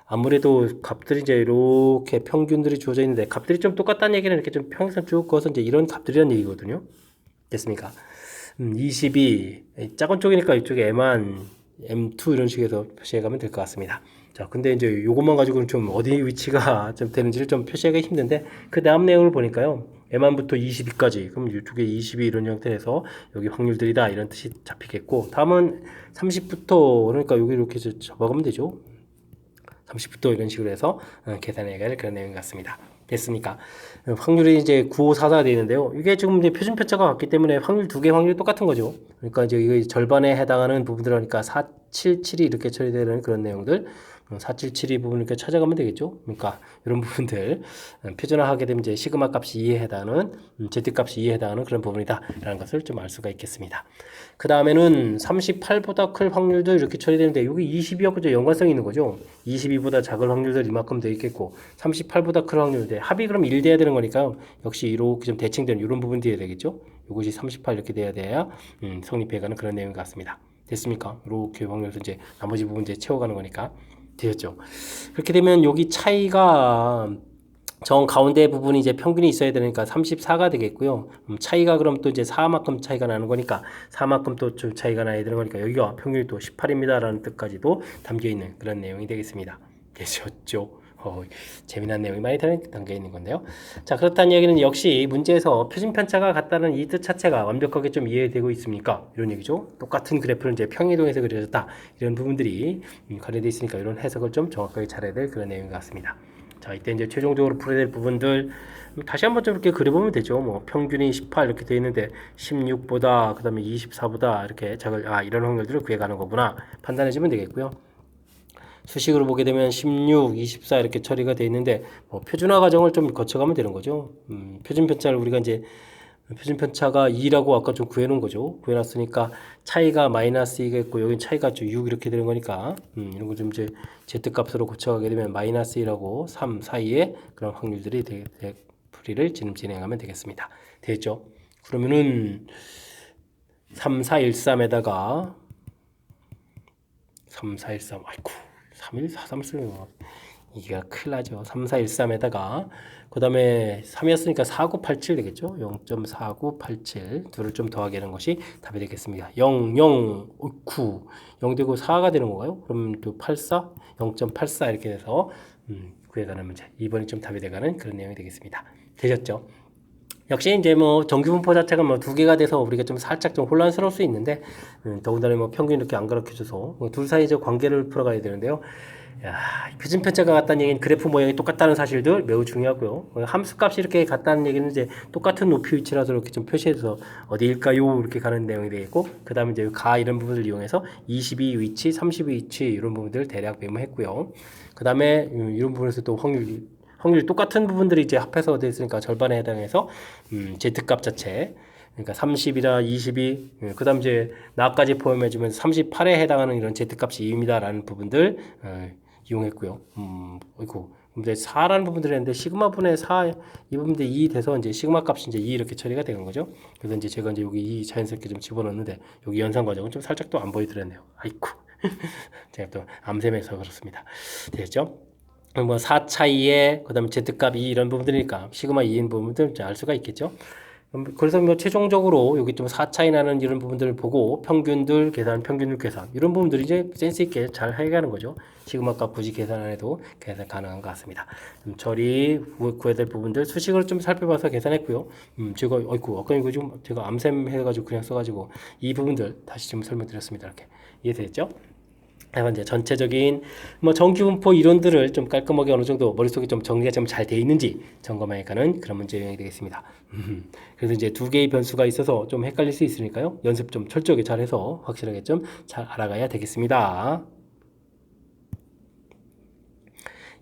아무래도 값들이 이제 이렇게 평균들이 주어져 있는데 값들이 좀 똑같다는 얘기는 이렇게 좀 평행선 쭉 그어서 이제 이런 값들이란 얘기거든요. 됐습니까? 22 작은 쪽이니까 이쪽에 M한 M2 이런 식으로 표시해 가면 될 것 같습니다. 자, 근데 이제 요것만 가지고는 좀 어디 위치가 좀 되는지를 좀 표시하기가 힘든데 그 다음 내용을 보니까요. M한부터 22까지 그럼 이쪽에 22 이런 형태에서 여기 확률들이다 이런 뜻이 잡히겠고 다음은 30부터 그러니까 여기 이렇게 잡아가면 되죠. 30부터 이런 식으로 해서 계산해야 할 그런 내용 같습니다. 됐습니까? 확률이 이제 9544가 되어 있는데요. 이게 지금 이제 표준편차가 같기 때문에 확률 두 개 확률이 똑같은 거죠. 그러니까 이제 이거 절반에 해당하는 부분들 하니까 477이 이렇게 처리되는 그런 내용들 477이 부분을 이렇게 찾아가면 되겠죠. 그러니까 이런 부분들 표준화하게 되면 이제 시그마 값이 2에 해당하는 z 값이 2에 해당하는 그런 부분이다라는 것을 좀 알 수가 있겠습니다. 그 다음에는 38보다 클 확률도 이렇게 처리되는데 여기 22하고 연관성이 있는 거죠. 22보다 작은 확률들 이만큼 되어 있겠고 38보다 클 확률인데 합이 그럼 1 돼야 되는 거니까 역시 이렇게 좀 대칭되는 이런 부분이 돼야 되겠죠. 이것이 38 이렇게 돼야 성립해가는 그런 내용 같습니다. 됐습니까? 이렇게 확률도 이제 나머지 부분 이제 채워가는 거니까 되었죠. 그렇게 되면 여기 차이가 정 가운데 부분이 이제 평균이 있어야 되니까 34가 되겠고요. 차이가 그럼 또 이제 4만큼 차이가 나는 거니까 4만큼 또 차이가 나야 되는 거니까 여기가 평균이 또 18입니다라는 뜻까지도 담겨 있는 그런 내용이 되겠습니다. 되셨죠? 재미난 내용이 많이 담겨 있는 건데요. 자, 그렇다는 얘기는 역시 문제에서 표준 편차가 같다는 이 뜻 자체가 완벽하게 좀 이해되고 있습니까? 이런 얘기죠. 똑같은 그래프를 이제 평이동에서 그려졌다. 이런 부분들이 관련되어 있으니까 이런 해석을 좀 정확하게 잘해야 될 그런 내용 같습니다. 자, 이때 이제 최종적으로 풀어야 될 부분들 다시 한번 좀 이렇게 그려보면 되죠. 뭐 평균이 18 이렇게 되어 있는데 16보다 그다음에 24보다 이렇게 작을 이런 확률들을 구해가는 거구나 판단해주면 되겠고요. 수식으로 보게 되면 16, 24 이렇게 처리가 되어 있는데 뭐 표준화 과정을 좀 거쳐가면 되는 거죠. 표준 편차를 우리가 이제 표준 편차가 2라고 아까 좀 구해놓은 거죠. 구해놨으니까 차이가 마이너스 2겠고 여기 차이가 6 이렇게 되는 거니까 이런 거 좀 이제 z-값으로 고쳐가게 되면 마이너스 2라고 3 사이에 그런 확률들이 풀이를 진행하면 되겠습니다. 되겠죠? 그러면은 3, 4, 1, 3에다가 3, 4, 1, 3 아이쿠 3, 1, 4, 3 쓰면 이게 큰일 나죠. 3, 4, 1, 3에다가 그 다음에 3이었으니까 4987 되겠죠. 0.4987 둘을 좀 더하게 하는 것이 답이 되겠습니다. 0, 0, 9 0 되고 4가 되는 건가요? 그럼 또 84, 0.84 이렇게 돼서 구해가는 문제 2번이 좀 답이 돼가는 그런 내용이 되겠습니다. 되셨죠? 역시 이제 뭐 정규분포 자체가 뭐 두 개가 돼서 우리가 좀 살짝 좀 혼란스러울 수 있는데 더군다나 뭐 평균 이렇게 안 가르쳐줘서 둘 사이 저 관계를 풀어가야 되는데요. 야, 표준 편차가 같다는 얘기는 그래프 모양이 똑같다는 사실들 매우 중요하고요. 함수값이 이렇게 같다는 얘기는 이제 똑같은 높이 위치라서 이렇게 좀 표시해서 어디일까요? 이렇게 가는 내용이 되겠고, 그 다음에 이제 가 이런 부분을 이용해서 22 위치, 30 위치 이런 부분들을 대략 메모했고요. 그 다음에 이런 부분에서 또 확률 똑같은 부분들이 이제 합해서 되어 있으니까 절반에 해당해서 Z값 자체 그러니까 30이라 22, 그 다음 이제 나까지 포함해주면 38에 해당하는 이런 Z값이 2입니다라는 부분들 이용했고요. 이거 이제 4라는 부분들이 있는데 시그마 분의 4 이 부분들 2 돼서 이제 시그마 값이 이제 2 이렇게 처리가 되는 거죠. 그래서 이제 제가 이제 여기 2 자연스럽게 좀 집어넣는데 여기 연산 과정은 좀 살짝 또 안 보여드렸네요. 아이쿠 제가 또 암샘해서 그렇습니다. 됐죠? 뭐 4 차이에 그다음에 Z값 2 이런 부분들이니까 시그마 2인 부분들 알 수가 있겠죠. 그래서 뭐 최종적으로 여기 좀 4 차이 나는 이런 부분들을 보고 평균들 계산, 평균들 계산 이런 부분들이 이제 센스 있게 잘 해가는 거죠. 시그마 값 굳이 계산 안 해도 계산 가능한 것 같습니다. 처리 구해야 될 부분들 수식을 좀 살펴봐서 계산했고요. 제가 아까 이거 좀 제가 암샘 해가지고 그냥 써가지고 이 부분들 다시 좀 설명드렸습니다. 이렇게 이해되겠죠? 이제 전체적인 뭐 정규분포 이론들을 좀 깔끔하게 어느 정도 머릿속에 좀 정리가 좀 잘 돼 있는지 점검해 가는 그런 문제 유형이 되겠습니다. 그래서 이제 두 개의 변수가 있어서 좀 헷갈릴 수 있으니까요. 연습 좀 철저하게 잘 해서 확실하게 좀 잘 알아가야 되겠습니다.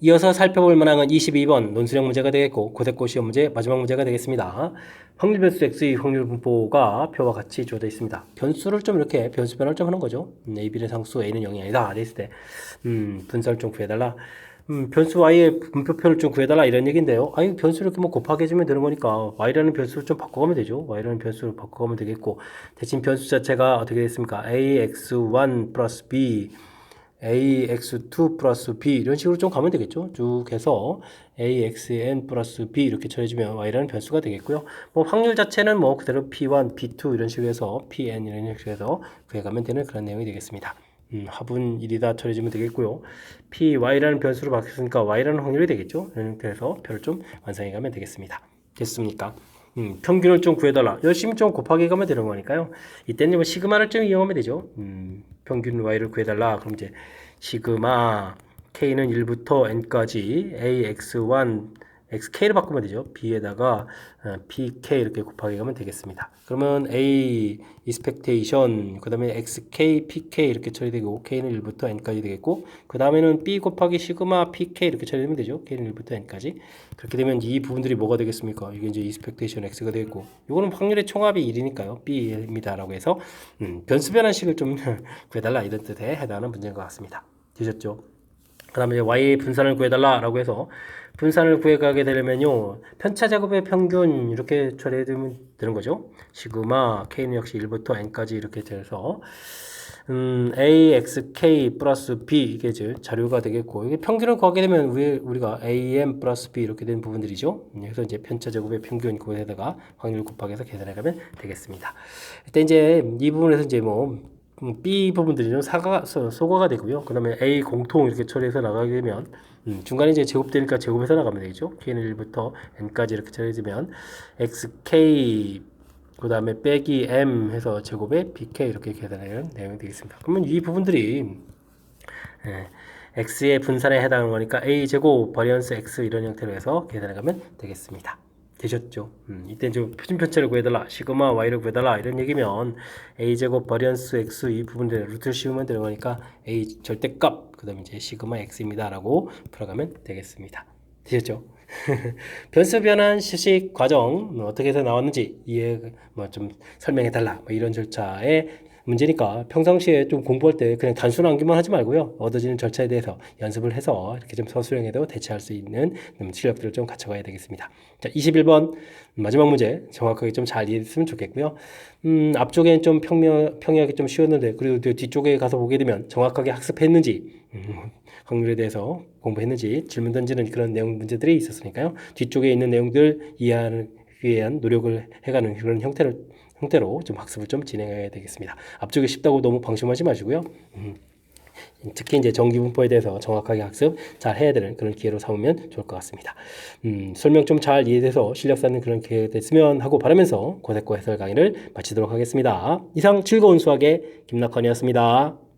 이어서 살펴볼 만한 건 22번 논술형 문제가 되겠고 고세고 시험 문제 마지막 문제가 되겠습니다. 확률 변수 x의 확률 분포가 표와 같이 주어져 있습니다. 변수를 좀 이렇게 변수 변화를 좀 하는 거죠. a, b는 상수, a는 0이 아니다. 됐을 때 분사를 좀 구해달라. 변수 y의 분표표를 좀 구해달라 이런 얘기인데요. 아니 변수를 이렇게 뭐 곱하기 해주면 되는 거니까 y라는 변수를 좀 바꿔가면 되죠. y라는 변수를 바꿔가면 되겠고 대신 변수 자체가 어떻게 됐습니까? ax1 플러스 b ax2 플러스 b 이런 식으로 좀 가면 되겠죠. 쭉 해서 axn 플러스 b 이렇게 처해주면 y라는 변수가 되겠고요. 뭐 확률 자체는 뭐 그대로 p1, p2 이런 식으로 해서 pn 이런 식으로 해서 구해가면 되는 그런 내용이 되겠습니다. 화분 1이다 처리해주면 되겠고요. py라는 변수로 바뀌었으니까 y라는 확률이 되겠죠. 그래서 표를 좀 완성해 가면 되겠습니다. 됐습니까? 평균을 좀 구해달라. 열심히 좀 곱하기 가면 되는 거니까요. 이때는 뭐 시그마를 좀 이용하면 되죠. 평균 y를 구해달라. 그럼 이제 시그마 k는 1부터 n까지 ax1 xk를 바꾸면 되죠. b에다가 pk 이렇게 곱하기 가면 되겠습니다. 그러면 a expectation 그 다음에 xk pk 이렇게 처리되고 k는 1부터 n까지 되겠고 그 다음에는 b 곱하기 시그마 pk 이렇게 처리되면 되죠. k는 1부터 n까지 그렇게 되면 이 부분들이 뭐가 되겠습니까? 이게 이제 expectation x가 되겠고 이거는 확률의 총합이 1이니까요. b입니다 라고 해서 변수 변환식을 좀 구해달라 이런 뜻에 해당하는 문제인 것 같습니다. 되셨죠? 그 다음에 y 분산을 구해달라 라고 해서 분산을 구해가게 되려면요 편차 제곱의 평균 이렇게 처리해두면 되는 거죠. 시그마 k는 역시 1부터 n까지 이렇게 돼서 a, x, k 플러스 b 이게 이제 자료가 되겠고 이게 평균을 구하게 되면 우리가 a, m 플러스 b 이렇게 된 부분들이죠. 그래서 이제 편차 제곱의 평균 그거에다가 확률 곱하기해서 계산해가면 되겠습니다. 일단 이제 이 부분에서 이제 뭐 B 부분들이 좀 소거가 되고요. 그 다음에 A 공통 이렇게 처리해서 나가게 되면 중간에 이제 제곱되니까 제곱해서 나가면 되겠죠. k는 1부터 n까지 이렇게 처리해주면 xk 그 다음에 빼기 m 해서 제곱에 bk 이렇게 계산하는 내용이 되겠습니다. 그러면 이 부분들이 예, x의 분산에 해당하는 거니까 a 제곱 버리언스 x 이런 형태로 해서 계산해 가면 되겠습니다. 되셨죠? 이때 좀 표준 편차를 구해달라, 시그마 y를 구해달라 이런 얘기면 a 제곱 버리언스 x 이 부분들 루트를 씌우면 되는 거니까 a 절대값 그다음에 이제 시그마 x입니다라고 풀어가면 되겠습니다. 되셨죠? 변수 변환 시식 과정 어떻게 해서 나왔는지 이해 뭐 좀 설명해 달라 뭐 이런 절차의 문제니까 평상시에 좀 공부할 때 그냥 단순 암기만 하지 말고요. 얻어지는 절차에 대해서 연습을 해서 이렇게 좀 서술형에도 대체할 수 있는 실력들을 좀 갖춰가야 되겠습니다. 자, 21번 마지막 문제 정확하게 좀 잘 이해했으면 좋겠고요. 앞쪽에는 좀 평이하게 좀 쉬웠는데 그리고 뒤쪽에 가서 보게 되면 정확하게 학습했는지 확률에 대해서 공부했는지 질문 던지는 그런 내용 문제들이 있었으니까요. 뒤쪽에 있는 내용들 이해하기 위한 노력을 해가는 그런 형태로 좀 학습을 좀 진행해야 되겠습니다. 앞쪽에 쉽다고 너무 방심하지 마시고요. 특히 이제 정기분포에 대해서 정확하게 학습 잘 해야 되는 그런 기회로 삼으면 좋을 것 같습니다. 설명 좀 잘 이해돼서 실력 쌓는 그런 기회가 됐으면 하고 바라면서 고색고 해설 강의를 마치도록 하겠습니다. 이상 즐거운 수학의 김낙헌이었습니다.